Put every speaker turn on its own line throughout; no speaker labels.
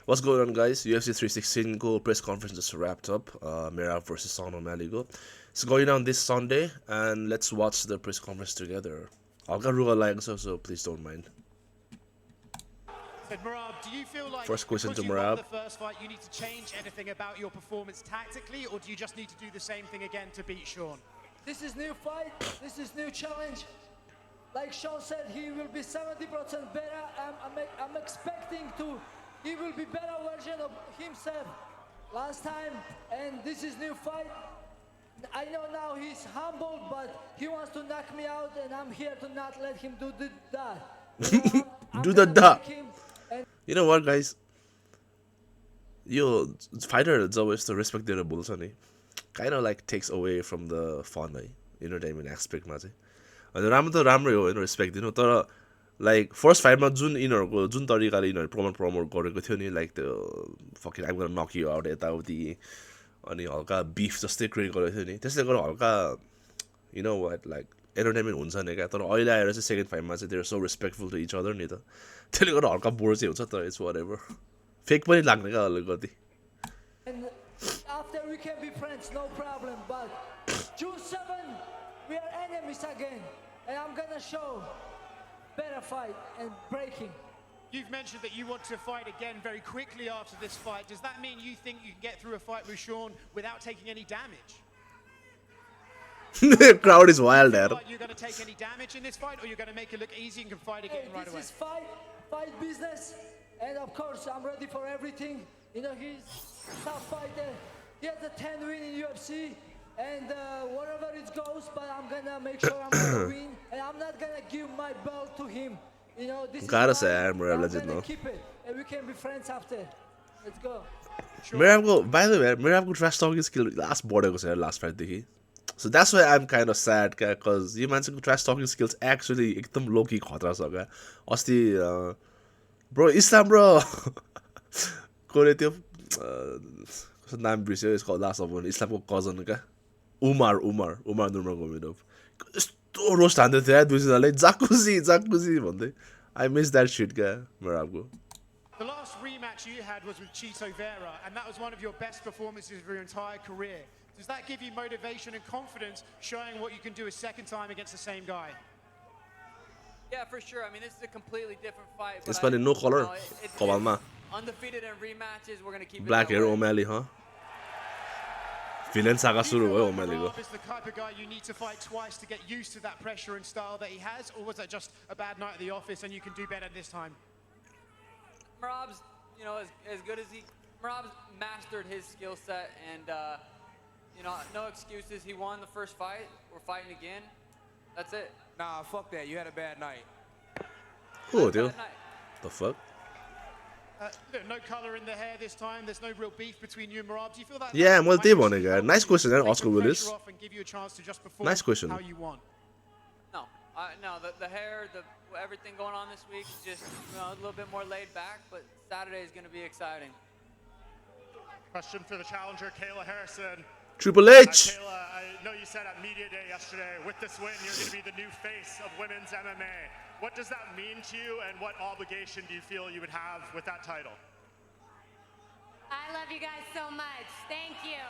What's going on, guys? UFC 316 go press conference just wrapped up. Merab versus Sean O'Malley go. It's going on this Sunday, and let's watch the press conference together. I'll get Ruga like so please don't mind.
Said Merab, do you feel like
First question to
because you won
Merab.
the first fight, you need to change anything about your performance tactically, or do you just need to do the same thing again to beat Sean?
This is new fight. This is new challenge. Like Sean said, he will be 70% better. I'm expecting he will be better version of himself last time, and this is new fight. I know now he's humbled, but he wants to knock me out, and I'm here to not let him do that.
Do the da. You know what, guys? Yo, fighter is always the respect their bulls on kind of like takes away from the fun, entertainment aspect. राम्रो हो respect दिनु तर like first fight मा जुन इनहरुको जुन तरिकाले इनहरु promote गरेको थियो नि like the fucking I'm gonna knock you out यताउति अनि हल्का beef जस्तै क्रिएट गरेको थियो नि त्यसले गर्दा हल्का you know what like entertainment हुन्छ नि क्या तर अहिले आएर चाहिँ second fight मा चाहिँ they are so respectful to each other नि त त्यसले गर्दा हल्का बोर चाहिँ हुन्छ तर it's whatever fake पनि लाग्ने क्या अलिकति
And after we can be friends, no problem, but June 7 we are enemies again, and I'm gonna show better fight and breaking.
You've mentioned that you want to fight again very quickly after this fight. Does that mean you think you can get through a fight with Sean without taking any damage?
The crowd is wild there.
Like you're going to take any damage in this fight, or you're going to make it look easy and can fight again right away?
This is fight business, and of course I'm ready for everything. You know, he's a tough fighter. He has a 10 win in UFC, and whatever it goes, but I'm gonna make sure I'm gonna win, and I'm not gonna give my belt to him. You know, this
Gotta
is
say,
mine,
I'm real legit,
gonna
no?
keep it, and we can be friends after. Let's go.
By the way, Merabको trash talking skill last बढेको छ last fight देखि. So that's why I'm kind of sad because यो मान्छेको trash talking skills actually एकदम low key खतरा छ क्या. अस्ति bro Islam bro कोले त्यो कस्तो नाम बिर्स्यो यसको लास्ट अब इस्लामको कजन क्या उमर नूरमगोमेडोभ यस्तो रोस्ट हान्दै थियो दुईजनाले जाकुजी भन्दै I miss that shit क्या मेराबको.
The last rematch you had was with Chito Vera, and that was one of your best performances of your entire career. Does that give you motivation and confidence, showing what you can do a second time against the same guy?
Yeah, for sure. I mean, this is a completely different fight.
It's funny, no color. कपालमा
Undefeated in rematches. We're gonna keep it
Black
that
hair
way.
O'Malley, huh? Villain saga सुरु भयो O'Malleyको.
Is the type of guy you need to fight twice to get used to that pressure and style that he has, or was that just a bad night at the office and you can do better this time?
Merab's, you know, as good as Merab's mastered his skill set, and you know, no excuses. He won the first fight. We're fighting again. That's it.
Nah, fuck that. You had a bad night.
Oh, dude.
Bad night.
The fuck?
No color in the hair this time. There's no real beef between you and Merab. Do you feel that?
Yeah,
might
मैले त्यही
actually
भनेको
help
Nice
you
question,
take
Oscar
the
Willis.
pressure off and give you a chance to just perform
Nice question.
how you want?
No, no. The hair, everything going on this week is just a little bit more laid back. But Saturday is gonna be exciting.
Question for the challenger, Kayla Harrison.
Triple H.
Kayla, I know you said at Media Day yesterday, with this win, you're going to be the new face of women's MMA. What does that mean to you, and what obligation do you feel you would have with that title?
I love you guys so much. Thank you.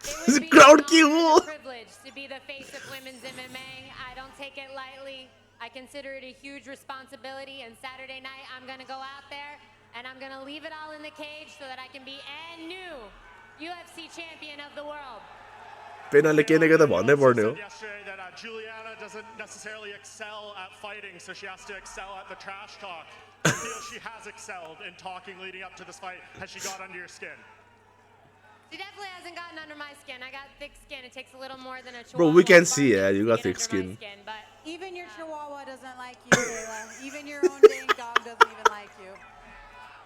This
It would be
crowd
an
cute.
honor and a privilege to be the face of women's MMA. I don't take it lightly. I consider it a huge responsibility, and Saturday night I'm going to go out there and I'm going to leave it all in the cage so that I can be a new UFC champion of the world.
पेनाले के न के त भन्नै पर्ने हो.
You said yesterday that Juliana doesn't necessarily excel at fighting, so she has to excel at the trash talk. I feel she has excelled in talking leading up to this fight. Has she got under your skin?
She definitely hasn't gotten under my skin. I got thick skin. It takes a little more than a chihuahua.
Bro, we can see,
barking
yeah, you
to
got
get
thick
under my
skin.
But
Even your chihuahua doesn't like you, Kayla. Even your own dang dog doesn't even like you.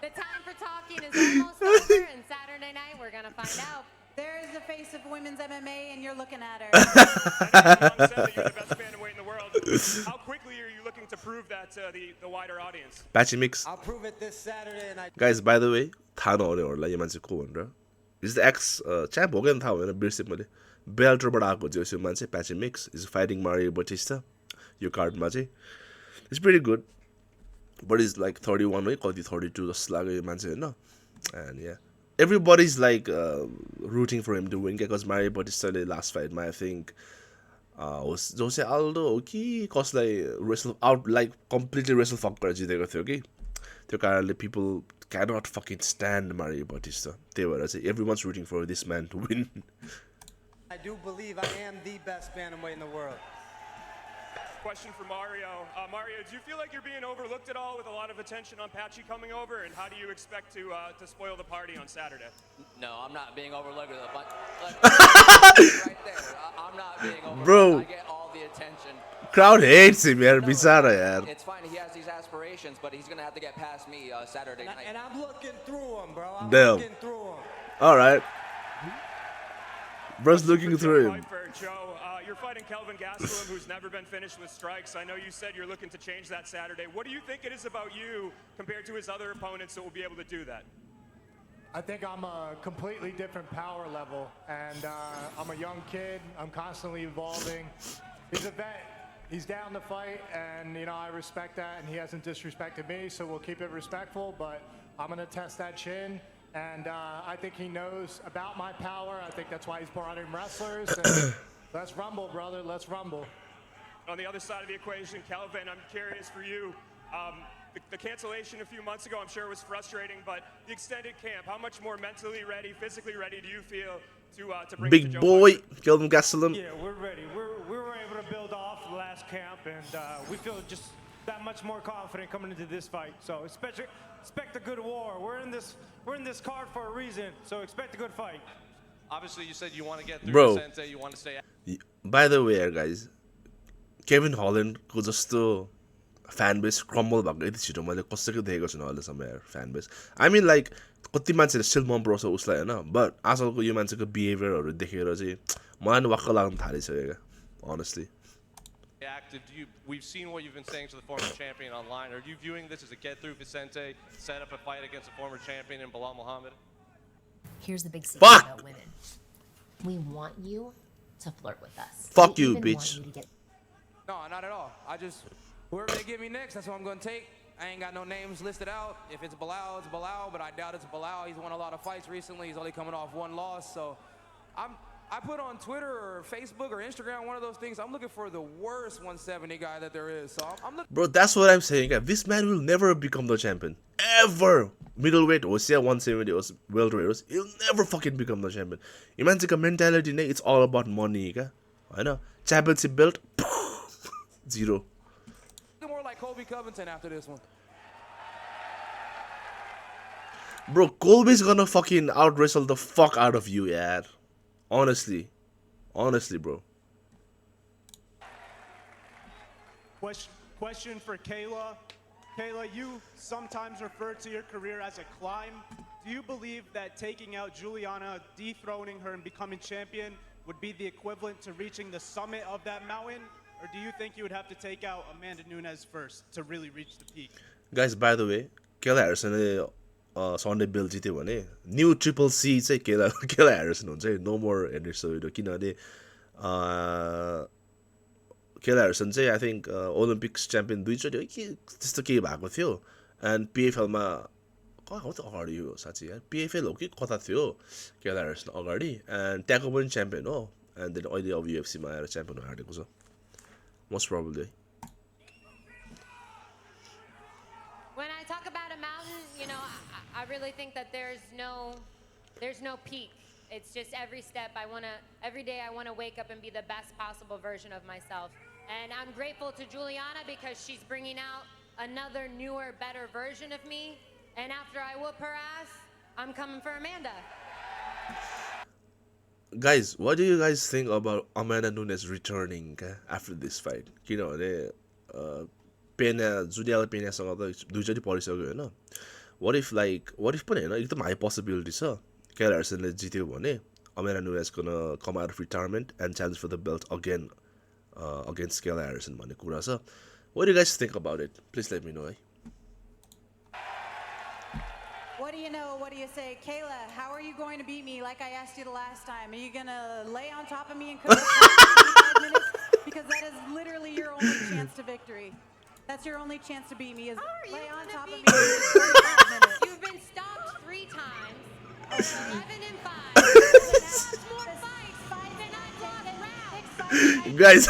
the time for talking is almost over, and Saturday night we're going to find out.
There is the face of women's MMA, and you're looking at her.
Everyone said that you're the best bantamweight in the world. How quickly are you looking to prove that to the wider audience?
Patchy mix.
I'll prove it this Saturday, and I.
Guys, by the way, थाहा नहुनेहरूलाई यो मान्छे को भनेर. Is the ex champ हो क्या थाहा भएन बिर्सेँ मैले. बेल्टरबाट आएको चाहिँ यो मान्छे प्याची mix is fighting Mario Batista यो कार्डमा चाहिँ It's pretty good. But he's like 31 way, कति 32 जस्तो लाग्यो यो मान्छे होइन. And yeah, everybody's like rooting for him to win because Mario Bautistaले last fight I think Jose Aldo हो कि कसलाई wrestle out like completely wrestle fuck गरेर जितेको थियो कि त्यो कारणले people cannot fucking stand Mario Bautista. त्यही भएर चाहिँ everyone's rooting for this man to win.
I do believe I am the best bantamweight in the world.
Question for Mario. Mario, do you feel like you're being overlooked at all with a lot of attention on Patchy coming over? And how do you expect to spoil the party on Saturday?
No, I'm not being overlooked with a bunch. Right there. I'm not being overlooked.
Bro.
I get all the attention.
Crowd hates him यार बिचारा यार.
It's fine. He has these aspirations, but he's gonna have to get past me Saturday night.
And I'm looking through them, bro. I'm
Damn.
looking through them.
All right. Bro's looking through him.
Joe, you're fighting Kelvin Gastelum, who's never been finished with strikes. I know you said you're looking to change that Saturday. What do you think it is about you compared to his other opponents that will be able to do that?
I think I'm a completely different power level, and I'm a young kid. I'm constantly evolving. He's a vet. He's down to fight, and I respect that, and he hasn't disrespected me, so we'll keep it respectful. But I'm gonna test that chin, and I think he knows about my power. I think that's why he's brought in wrestlers. And let's rumble, brother. Let's rumble.
On the other side of the equation, Kelvin, I'm curious for you. The cancellation a few months ago, I'm sure it was frustrating, but the extended camp, how much more mentally ready, physically ready do you feel to bring
Big
it to Joe
boy,
Biden?
Kelvin Gastelum.
Yeah, we're ready. We were able to build off the last camp, and we feel just that much more confident coming into this fight. So expect a good war. We're in this card for a reason. So expect a good fight.
Obviously, you said you want to get through
Bro.
Vicente, you want to stay.
By the way, guys, Kevin Holland को जस्तो fan base crumble भएको यति छिटो मैले कसैको देखेको छैन अहिलेसम्म यार fan base. I mean like कति मान्छेले still मन पराउँछ उसलाई होइन, but आजकलको यो मान्छेको behaviorहरू देखेर चाहिँ मलाई नि वाक्क लाग्न थालिसक्यो क्या, honestly.
Active. We've seen what you've been saying to the former champion online. Are you viewing this as a get through Vicente, set up a fight against a former champion in Bilal Muhammad?
Here's the big secret
Fuck!
about women. We want you to flirt with us.
Fuck
We
you,
even
bitch.
want you to get
No, not at all. Whoever they give me next, that's what I'm going to take. I ain't got no names listed out. If it's Bilal, it's Bilal, but I doubt it's Bilal. He's won a lot of fights recently. He's only coming off one loss. So I put on Twitter or Facebook or Instagram, one of those things, I'm looking for the worst 170 guy that there is. So I'm looking.
Bro, that's what I'm saying. This man will never become the champion. Ever. Middleweight होस् या 170 होस्, welterweight होस्, he'll never fucking become the champion. यो मान्छेको mentality नै it's all about money क्या, होइन? Championship belt, zero.
More like Colby Covington after this one.
Bro, Colby's gonna fucking out wrestle the fuck out of you, yaar. Honestly, bro.
Question for Kayla. Kayla, you sometimes refer to your career as a climb. Do you believe that taking out Juliana, dethroning her, and becoming champion would be the equivalent to reaching the summit of that mountain? Or do you think you would have to take out Amanda Nunes first to really reach the peak?
Guys, by the way, Kayla Harrisonले Sunday Bill जित्यो भने new triple C चाहिँ केला Harrison हुन्छ है, no मोर Anderson, किनभने केला Harrison चाहिँ I think Olympics champion दुईचोटि हो कि त्यस्तो केही भएको थियो, एन्ड पिएफएलमा कहाँ त अगाडि हो साँच्ची यार, पिएफएल हो कि कता थियो केला ह्यारिसन अगाडि, एन्ड त्यहाँको पनि च्याम्पियन हो, एन्ड देन अहिले अब युएफसीमा आएर च्याम्पियन हारेको छ मोस्ट प्रोबब्ली है.
When I talk about a mountain, I really think that there's no peak. It's just every step every day I want to wake up and be the best possible version of myself. And I'm grateful to Juliana because she's bringing out another newer, better version of me. And after I whoop her ass, I'm coming for Amanda.
Guys, what do you guys think about Amanda Nunes returning after this fight? किनभने जुलियाला पेन्यासँग त दुईचोटि परिसक्यो होइन. What if पनि होइन एकदम high possibility छ केला ह्यारिसनले जित्यो भने Amanda Nunes gonna come out of retirement and challenge for the belt again against Kayla Harrison भन्ने कुरा छ. What do you guys think about it? Please let me know.
What do you know? What do you say? Kayla, how are you going to beat me like I asked you the last time? Are you going to lay on top of me and cook for 25 minutes? Because that is literally your only chance to victory. That's your only chance to beat me is
How are you
lay on
gonna
top of
beat
me for 45 minutes.
You've been stopped 3 times. 11-5. You've lost more fights than I've lost rounds.
Guys,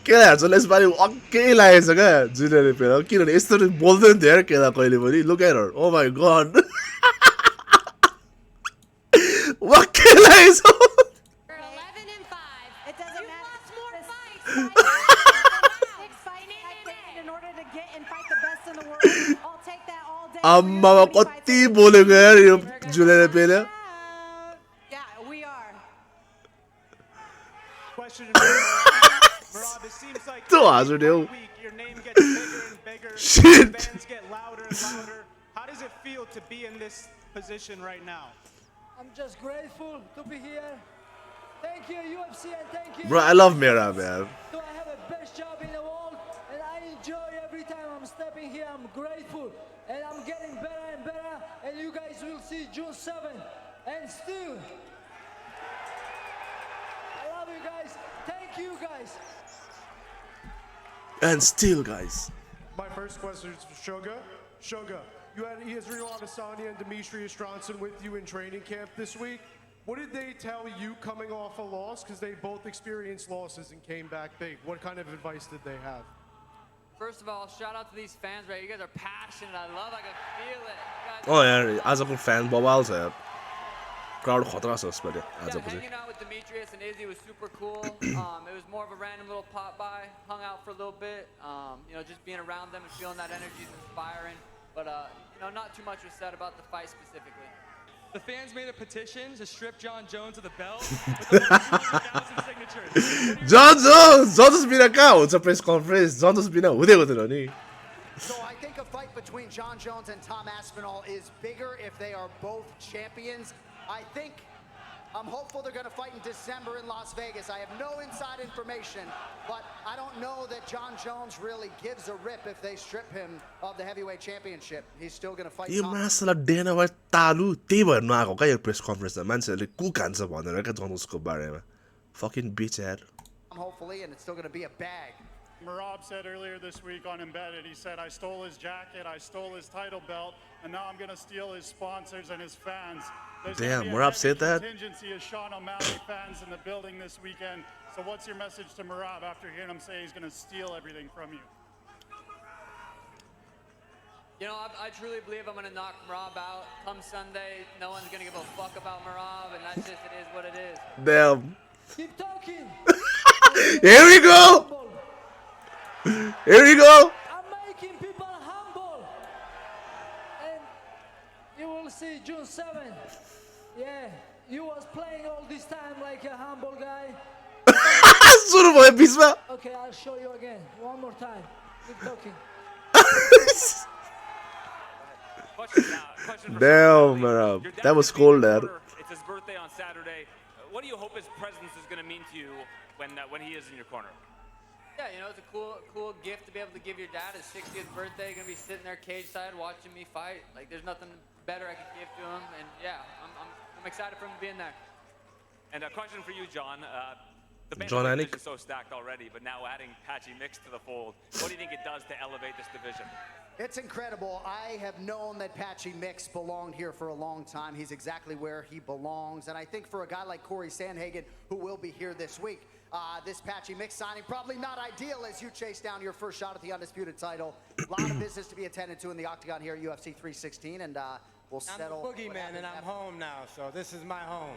केलाहरुले यसपालि अक्कै लागेछ क्या junior pair किनभने यस्तो बोल्दैन थियो यार केला कहिले पनि look at her oh my God वाक्कै लागेछ
You're 11-5.
It doesn't
You've
matter.
lost more
This
fights.
fight in order to get and fight the best in the world. I'll take that all day.
आम्मामा कति बोलेको यार यो junior pair
Yeah, we are.
Question for Merab. It seems like
त्यो हजुर देऊ
every week your name gets bigger and bigger.
Shit.
Fans get louder and louder. How does it feel to be in this position right now?
I'm just grateful to be here. Thank you, UFC, and thank you.
Bro, I love Merab, man.
So I have the best job in the world, and I enjoy every time I'm stepping here. I'm grateful, and I'm getting better and better. And you guys will see June 7th. And still, I love you guys. Thank you, guys.
And still, guys.
My first question is for Suga. Suga, you had Israel Adesanya and Demetrius Johnson with you in training camp this week. What did they tell you coming off a loss? Because they both experienced losses and came back big. What kind of advice did they have?
First of all, shout out to these fans, right? You guys are passionate. I can feel it. You guys
Oh यार आजको fan बवाल छ यार crowd खतरा छ यसपालि
Yeah,
आजको चाहिँ
hanging out with Demetrius and Izzy was super cool. It was more of a random little pop by, hung out for a little bit. You know, just being around them and feeling that energy is inspiring. But you know, not too much was said about the fight specifically.
The fans made a petition to strip John Jones of the belt with over 200,000 signatures.
जन्स बिना कहाँ हुन्छ press conference जन्स बिना हुँदै हुँदैन नि
So I think a fight between John Jones and Tom Aspinall is bigger if they are both champions. I'm hopeful they're going to fight in December in Las Vegas. I have no inside information, but I don't know that John Jones really gives a rip if they strip him of the heavyweight championship. He's still going to fight
yo
Tom.
मासुलाई डेनाबाट तालु त्यही भएर नआएको क्या यो press कन्फरेन्समा मान्छेहरूले cook हान्छ भनेर क्या जन्सको बारेमा फकिङ बिच यार
Hopefully, and it's still going to be a bag.
Merab said earlier this week on Embedded, he said, I stole his jacket, I stole his title belt, and now I'm going to steal his sponsors and his fans. There's
Damn,
gonna be a
Merab
heavy
said that?
contingency of Sean O'Malley fans in the building this weekend. So what's your message to Merab after hearing him say he's going to steal everything from you?
You know, I truly believe I'm going to knock Merab out. Come Sunday, no one's going to give a fuck about Merab, and that's just, it is what it is.
Damn.
Keep talking.
Here we go. Here we go.
I'm making people humble. And you will see June 7th. Yeah, you was playing all this time like a humble guy.
सुरु भयो बिचमा
Okay, I'll show you again. One more time. Keep talking.
Question for
Damn, Merab. That was cool, there.
It's his birthday on Saturday. What do you hope his presence is going to mean to you when he is in your corner?
Yeah, you know, it's a cool gift to be able to give your dad. His 60th birthday, gonna be sitting there cage side watching me fight. Like, there's nothing better I could give to him. And yeah, I'm excited for him to be in there.
And a question for you, John. The
John
bantamweight
Anik?
division is so stacked already, but now adding Patchy Mix to the fold, what do you think it does to elevate this division?
It's incredible. I have known that Patchy Mix belonged here for a long time. He's exactly where he belongs. And I think for a guy like Corey Sandhagen, who will be here this week, this Patchy Mix signing probably not ideal as you chase down your first shot at the undisputed title. A lot of business to be attended to in the octagon here at UFC 316, and we'll settle.
I'm the boogeyman, and I'm home now, so this is my home.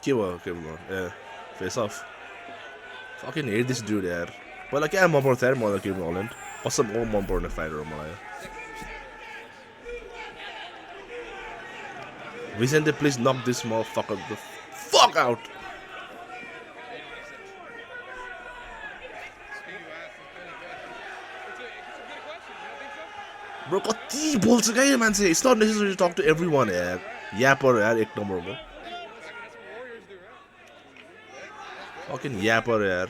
के भयो yeah face off fucking hate this dude यार पहिला क्या मन पर्थ्यो यार मलाई किम Holland कसम ओ मन पर्ने फाइटर हो मलाई Vicente, please knock this motherfucker the fuck out. Bro, कति बोल्छ क्या यो मान्छे? It's not necessary to talk to everyone यार. Yapper यार एक नम्बरको. Fucking yapper यार.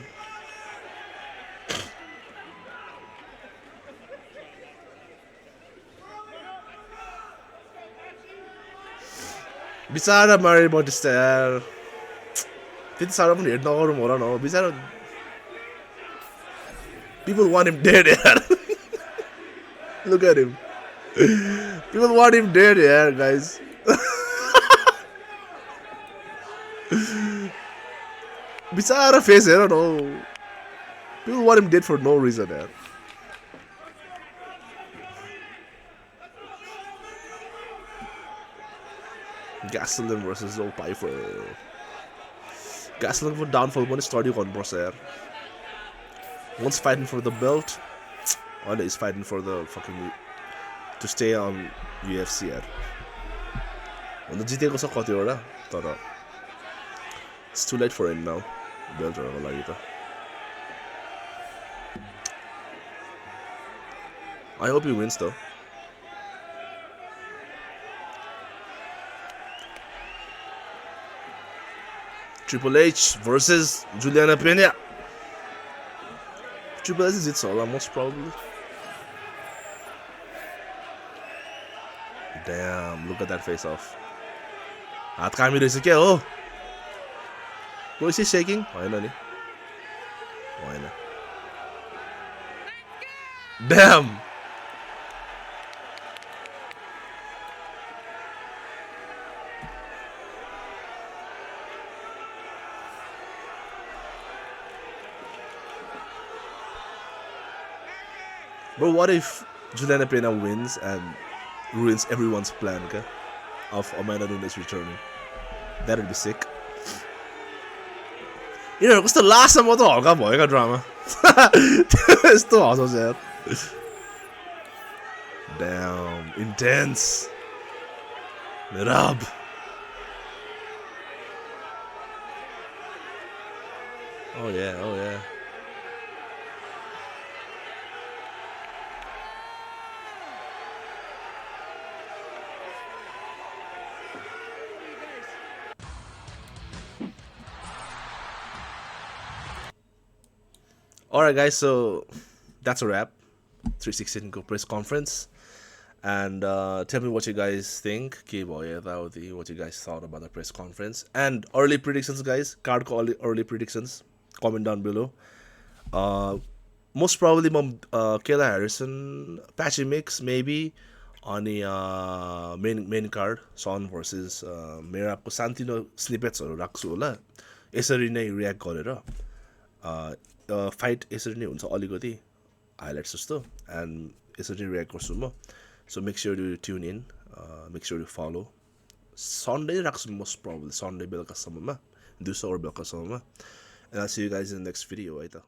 बिचारा मारी बटिस्टा यार. त्यति साह्रो पनि हेड नगरौँ होला न बिचारा People want him dead, yaar. Look at him. People want him dead, yaar, guys. Bichara face, I don't know. People want him dead for no reason, yaar. Gastelum versus O'Piper. Gastelum for downfall पनि study गर्नुपर्छ यार. One's fighting for the belt, one is fighting for the fucking to stay on UFC यार. हुन त जितेको छ कतिवटा तर it's too late for him now. Beltहरुको लागि त. I hope he wins though. Triple H versus Juliana Pena. Triple H is all most probably. Damn, look at that face off. हात कामी रहेछ क्या हो? Who is he shaking? होइन नि. होइन. Damn. Bro, what if Juliana Pena wins and ruins everyone's plan of Amanda Nunes returning? That would be sick. You know, कस्तो लास्टमा त हल्का भयो क्या ड्रामा. यस्तो हँसाउँछ यार. Damn, intense. Mirab. Oh yeah, oh yeah. Alright guys, so that's a wrap. 316 go press conference. And tell me what you guys think. What you guys thought about the press conference. And early predictions guys. Card call early predictions. Comment down below. Most probably Kayla Harrison, Patchy Mix maybe. On the main card. Son versus मेरो आपको सान्तिनो स्निपेट्सहरु राख्छु होला. यसरी नै react गरेर fight यसरी नै हुन्छ अलिकति हाइलाइट्स जस्तो एन्ड यसरी नै रियाक्ट गर्छु म. So make sure to tune in, make sure to follow. Sunday राख्छु most probably Sunday बेलुकासम्ममा, दिउँसो or बेलुकासम्ममा. And I'll see you guys in the next video है त.